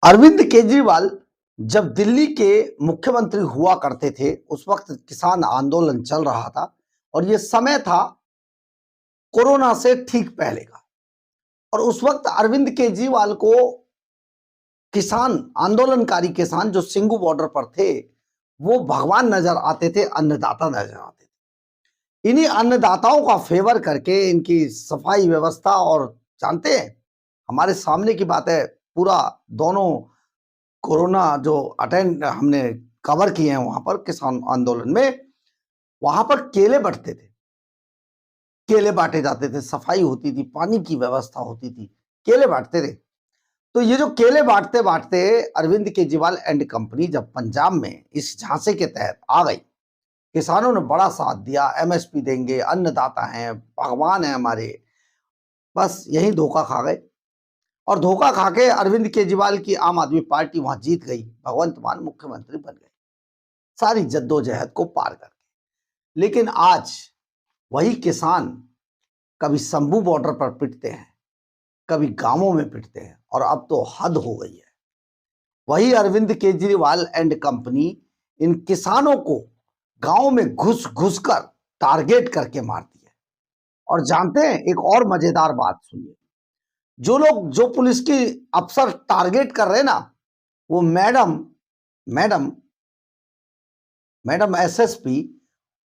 अरविंद केजरीवाल जब दिल्ली के मुख्यमंत्री हुआ करते थे, उस वक्त किसान आंदोलन चल रहा था और ये समय था कोरोना से ठीक पहले का। और उस वक्त अरविंद केजरीवाल को किसान आंदोलनकारी किसान जो सिंगू बॉर्डर पर थे, वो भगवान नजर आते थे, अन्नदाता नजर आते थे। इन्हीं अन्नदाताओं का फेवर करके इनकी सफाई व्यवस्था, और जानते हैं हमारे सामने की बात है, पूरा दोनों कोरोना जो अटेंड हमने कवर किए हैं वहां पर किसान आंदोलन में, वहां पर केले बंटते थे, केले बांटे जाते थे, सफाई होती थी, पानी की व्यवस्था होती थी, केले बांटते थे। तो ये जो केले बांटते बांटते अरविंद केजरीवाल एंड कंपनी जब पंजाब में इस झांसे के तहत आ गई, किसानों ने बड़ा साथ दिया, एमएसपी देंगे, अन्नदाता हैं, भगवान है हमारे, बस यही धोखा खा गए। और धोखा खा के अरविंद केजरीवाल की आम आदमी पार्टी वहां जीत गई, भगवंत मान मुख्यमंत्री बन गए, सारी जद्दोजहद को पार करके। लेकिन आज वही किसान कभी शंभू बॉर्डर पर पिटते हैं, कभी गांवों में पिटते हैं, और अब तो हद हो गई है। वही अरविंद केजरीवाल एंड कंपनी इन किसानों को गांव में घुस घुस कर टारगेट करके मारती है। और जानते हैं एक और मजेदार बात सुनिए, जो लोग जो पुलिस की अफसर टारगेट कर रहे हैं ना, वो मैडम मैडम मैडम एसएसपी,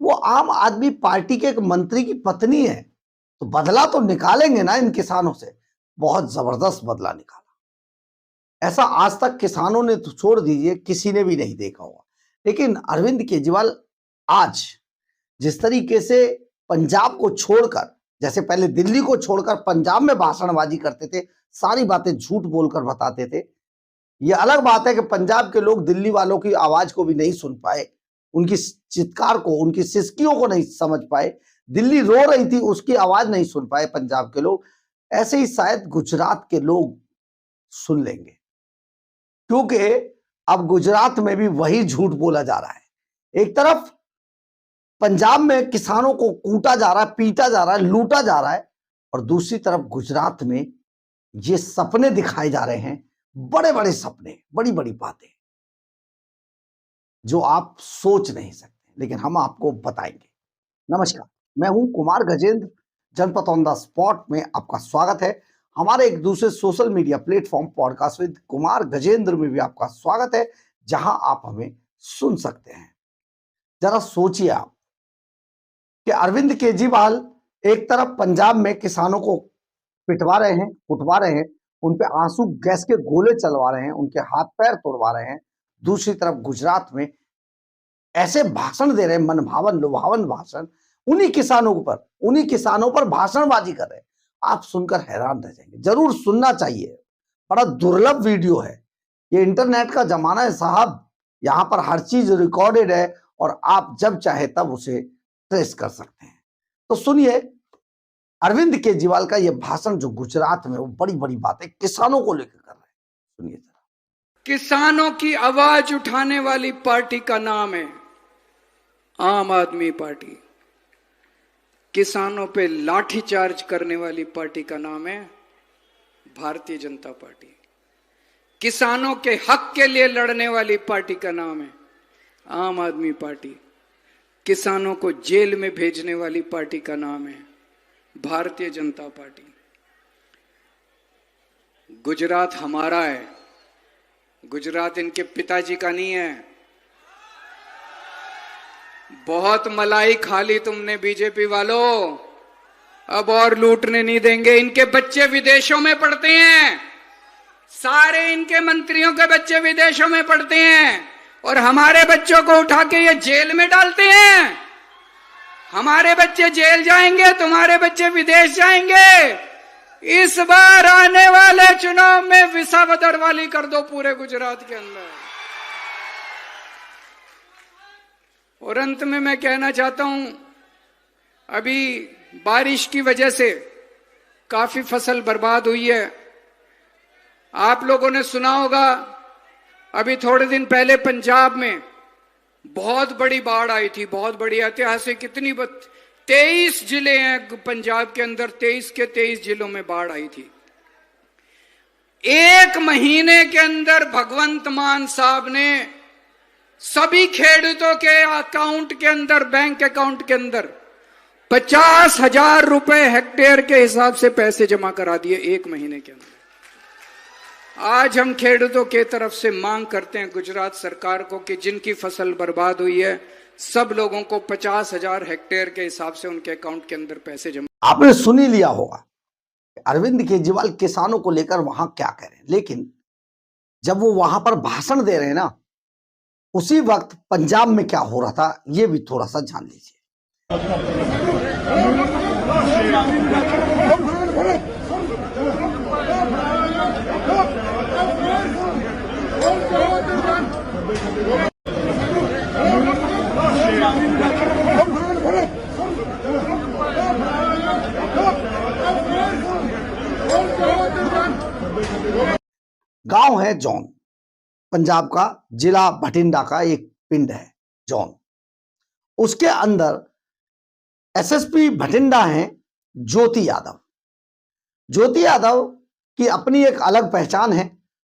वो आम आदमी पार्टी के एक मंत्री की पत्नी है। तो बदला तो निकालेंगे ना इन किसानों से, बहुत जबरदस्त बदला निकाला। ऐसा आज तक किसानों ने तो छोड़ दीजिए, किसी ने भी नहीं देखा होगा। लेकिन अरविंद केजरीवाल आज जिस तरीके से पंजाब को छोड़कर, जैसे पहले दिल्ली को छोड़कर पंजाब में भाषणबाजी करते थे, सारी बातें झूठ बोलकर बताते थे। यह अलग बात है कि पंजाब के लोग दिल्ली वालों की आवाज को भी नहीं सुन पाए, उनकी चित्कार को, उनकी सिसकियों को नहीं समझ पाए, दिल्ली रो रही थी उसकी आवाज नहीं सुन पाए पंजाब के लोग। ऐसे ही शायद गुजरात के लोग सुन लेंगे, क्योंकि अब गुजरात में भी वही झूठ बोला जा रहा है। एक तरफ पंजाब में किसानों को कूटा जा रहा है, पीटा जा रहा है, लूटा जा रहा है, और दूसरी तरफ गुजरात में ये सपने दिखाए जा रहे हैं, बड़े बड़े सपने, बड़ी बड़ी बातें जो आप सोच नहीं सकते, लेकिन हम आपको बताएंगे। नमस्कार, मैं हूं कुमार गजेंद्र, जनपद ऑन द स्पॉट में आपका स्वागत है। हमारे एक दूसरे social media platform podcast with Kumar Gajendra में भी आपका स्वागत है, जहां आप हमें सुन सकते हैं। जरा सोचिए आप कि अरविंद केजरीवाल एक तरफ पंजाब में किसानों को पिटवा रहे हैं, कुटवा रहे हैं, उन पे आंसू गैस के गोले चलवा रहे हैं, उनके हाथ पैर तोड़वा रहे हैं। दूसरी तरफ गुजरात में ऐसे भाषण दे रहे हैं, मनभावन लुभावन भाषण, उन्हीं किसानों पर भाषणबाजी कर रहे हैं। आप सुनकर हैरान रह जाएंगे, जरूर सुनना चाहिए। बड़ा दुर्लभ वीडियो है, ये इंटरनेट का जमाना है साहब, यहाँ पर हर चीज रिकॉर्डेड है और आप जब चाहे तब उसे ट्रेस कर सकते हैं। तो सुनिए अरविंद केजरीवाल का यह भाषण, जो गुजरात में वो बड़ी बड़ी बातें किसानों को लेकर कर रहे हैं। सुनिए जरा। किसानों की आवाज उठाने वाली पार्टी का नाम है आम आदमी पार्टी। किसानों पे लाठीचार्ज करने वाली पार्टी का नाम है भारतीय जनता पार्टी। किसानों के हक के लिए लड़ने वाली पार्टी का नाम है आम आदमी पार्टी। किसानों को जेल में भेजने वाली पार्टी का नाम है भारतीय जनता पार्टी। गुजरात हमारा है, गुजरात इनके पिताजी का नहीं है। बहुत मलाई खा ली तुमने बीजेपी वालों, अब और लूटने नहीं देंगे। इनके बच्चे विदेशों में पढ़ते हैं, सारे इनके मंत्रियों के बच्चे विदेशों में पढ़ते हैं, और हमारे बच्चों को उठा के ये जेल में डालते हैं। हमारे बच्चे जेल जाएंगे, तुम्हारे बच्चे विदेश जाएंगे। इस बार आने वाले चुनाव में विसावदरवाली कर दो पूरे गुजरात के अंदर। और अंत में मैं कहना चाहता हूं, अभी बारिश की वजह से काफी फसल बर्बाद हुई है। आप लोगों ने सुना होगा, अभी थोड़े दिन पहले पंजाब में बहुत बड़ी बाढ़ आई थी, बहुत बड़ी ऐतिहासिक। कितनी 23 जिले हैं पंजाब के अंदर, 23 के 23 जिलों में बाढ़ आई थी। एक महीने के अंदर भगवंत मान साहब ने सभी खेडूतों के अकाउंट के अंदर, बैंक अकाउंट के अंदर 50,000 रुपए हेक्टेयर के हिसाब से पैसे जमा करा दिए एक महीने के अंदर। आज हम खेडूतों के तरफ से मांग करते हैं गुजरात सरकार को कि जिनकी फसल बर्बाद हुई है, सब लोगों को 50,000 हेक्टेयर के हिसाब से उनके अकाउंट के अंदर पैसे जमा। आपने सुन ही लिया होगा अरविंद केजरीवाल किसानों को लेकर वहां क्या कह रहे हैं, लेकिन जब वो वहां पर भाषण दे रहे हैं ना, उसी वक्त पंजाब में क्या हो रहा था ये भी थोड़ा सा जान लीजिए। गांव है जौन, पंजाब का जिला भटिंडा का एक पिंड है जौन। उसके अंदर एसएसपी भटिंडा हैं ज्योति यादव। ज्योति यादव की अपनी एक अलग पहचान है।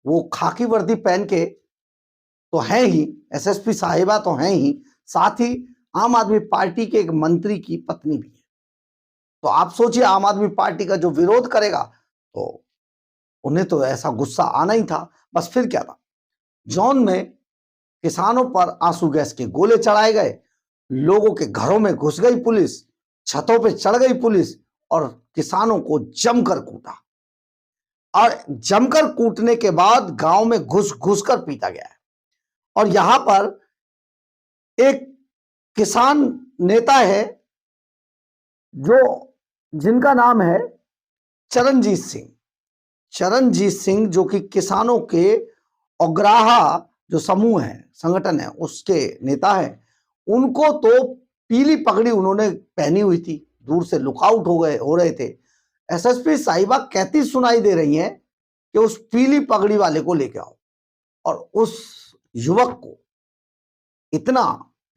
वो खाकी वर्दी पहन के तो है ही, एसएसपी साहिबा तो हैं ही, साथ ही आम आदमी पार्टी के एक मंत्री की पत्नी भी है। तो आप सोचिए, आम आदमी पार्टी का जो विरोध करेगा तो उन्हें तो ऐसा गुस्सा आना ही था। बस फिर क्या था, जौन में किसानों पर आंसू गैस के गोले चढ़ाए गए, लोगों के घरों में घुस गई पुलिस, छतों पे चढ़ गई पुलिस और किसानों को जमकर कूटा। और जमकर कूटने के बाद गांव में घुस घुस कर पीटा गया है। और यहां पर एक किसान नेता है जिनका नाम है चरणजीत सिंह। चरणजीत सिंह जो कि किसानों के अग्राहा जो समूह है, संगठन है, उसके नेता है। उनको तो पीली पगड़ी उन्होंने पहनी हुई थी, दूर से लुकआउट हो रहे थे। एसएसपी साहिबा कहती सुनाई दे रही हैं कि उस पीली पगड़ी वाले को लेके आओ। और उस युवक को इतना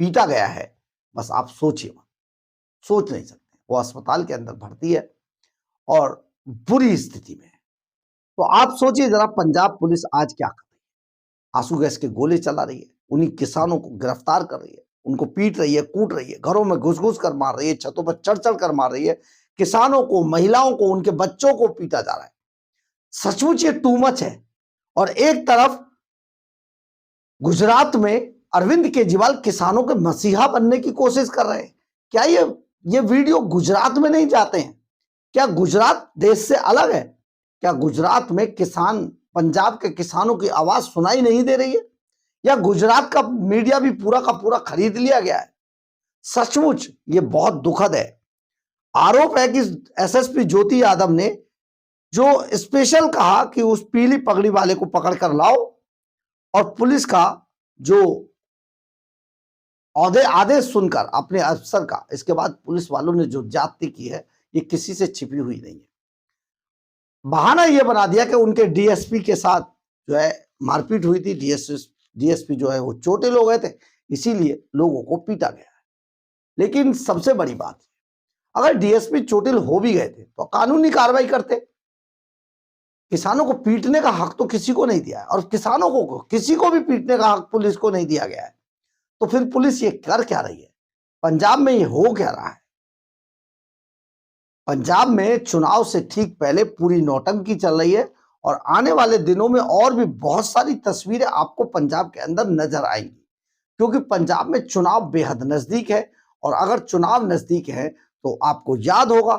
पीटा गया है, बस आप सोचिए, सोच नहीं सकते। वो अस्पताल के अंदर भर्ती है और बुरी स्थिति में है। तो आप सोचिए जरा, पंजाब पुलिस आज क्या कर रही है। आंसू गैस के गोले चला रही है, उन्हीं किसानों को गिरफ्तार कर रही है, उनको पीट रही है, कूट रही है, घरों में घुस घुस कर मार रही है, छतों पर चढ़ चढ़ कर मार रही है। किसानों को, महिलाओं को, उनके बच्चों को पीटा जा रहा है। सचमुच ये टू मच है। और एक तरफ गुजरात में अरविंद केजरीवाल किसानों के मसीहा बनने की कोशिश कर रहे हैं। क्या ये वीडियो गुजरात में नहीं जाते हैं? क्या गुजरात देश से अलग है? क्या गुजरात में किसान, पंजाब के किसानों की आवाज सुनाई नहीं दे रही है? या गुजरात का मीडिया भी पूरा का पूरा खरीद लिया गया है? सचमुच ये बहुत दुखद है। आरोप है कि एसएसपी ज्योति यादव ने जो स्पेशल कहा कि उस पीली पगड़ी वाले को पकड़ कर लाओ, और पुलिस का जो आदेश सुनकर अपने अफसर का, इसके बाद पुलिस वालों ने जो ज्यादती की है ये किसी से छिपी हुई नहीं है। बहाना ये बना दिया कि उनके डीएसपी के साथ जो है मारपीट हुई थी, डीएसपी जो है वो चोटिल हो गए थे, इसीलिए लोगों को पीटा गया है। लेकिन सबसे बड़ी बात, अगर डीएसपी चोटिल हो भी गए थे तो कानूनी कार्रवाई करते। किसानों को पीटने का हक तो किसी को नहीं दिया है, और किसानों को किसी को भी पीटने का हक पुलिस को नहीं दिया गया है। तो फिर पुलिस ये कर क्या रही है? पंजाब में ये हो क्या रहा है? पंजाब में चुनाव से ठीक पहले पूरी नौटंकी चल रही है, और आने वाले दिनों में और भी बहुत सारी तस्वीरें आपको पंजाब के अंदर नजर आएंगी, क्योंकि पंजाब में चुनाव बेहद नजदीक है। और अगर चुनाव नजदीक है तो आपको याद होगा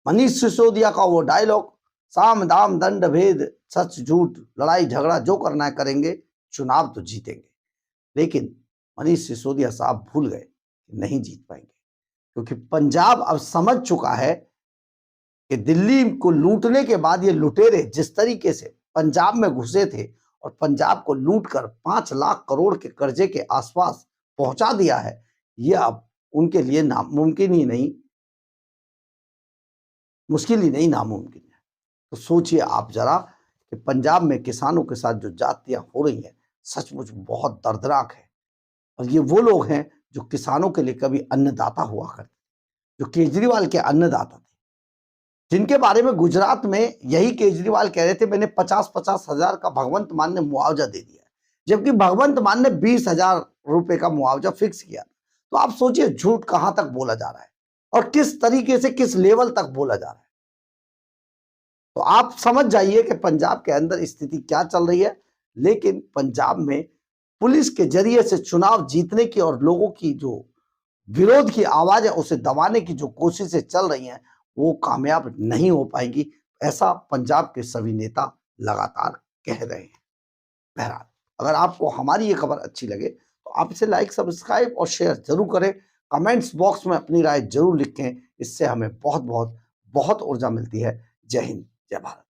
मनीष सिसोदिया का वो डायलॉग, साम दाम दंड भेद सच झूठ लड़ाई झगड़ा जो करना है करेंगे, चुनाव तो जीतेंगे। लेकिन मनीष सिसोदिया साहब भूल गए कि नहीं जीत पाएंगे, क्योंकि पंजाब अब समझ चुका है कि दिल्ली को लूटने के बाद ये लुटेरे जिस तरीके से पंजाब में घुसे थे और पंजाब को लूटकर 5 लाख करोड़ के कर्जे के आसपास पहुंचा दिया है, ये अब उनके लिए नामुमकिन ही नहीं, मुश्किल ही नहीं, नामुमकिन है। तो सोचिए आप जरा कि पंजाब में किसानों के साथ जो जातियां हो रही हैं, सचमुच बहुत दर्दनाक है। और ये वो लोग हैं जो किसानों के लिए कभी अन्नदाता हुआ करते, जो केजरीवाल के अन्नदाता थे। जिनके बारे में गुजरात में यही केजरीवाल कह रहे थे मैंने 50-50 हजार का भगवंत मान ने मुआवजा दे दिया है, जबकि भगवंत मान ने 20,000 रुपए का मुआवजा फिक्स किया। तो आप सोचिए झूठ कहां तक बोला जा रहा है और किस तरीके से किस लेवल तक बोला जा रहा है। तो आप समझ जाइए कि पंजाब के अंदर स्थिति क्या चल रही है। लेकिन पंजाब में पुलिस के जरिए से चुनाव जीतने की और लोगों की जो विरोध की आवाज है उसे दबाने की जो कोशिशें चल रही हैं वो कामयाब नहीं हो पाएंगी, ऐसा पंजाब के सभी नेता लगातार कह रहे हैं। बहरहाल अगर आपको हमारी ये खबर अच्छी लगे तो आप इसे लाइक, सब्सक्राइब और शेयर जरूर करें। कमेंट्स बॉक्स में अपनी राय जरूर लिखें, इससे हमें बहुत बहुत बहुत ऊर्जा मिलती है। जय हिंद, जय भारत।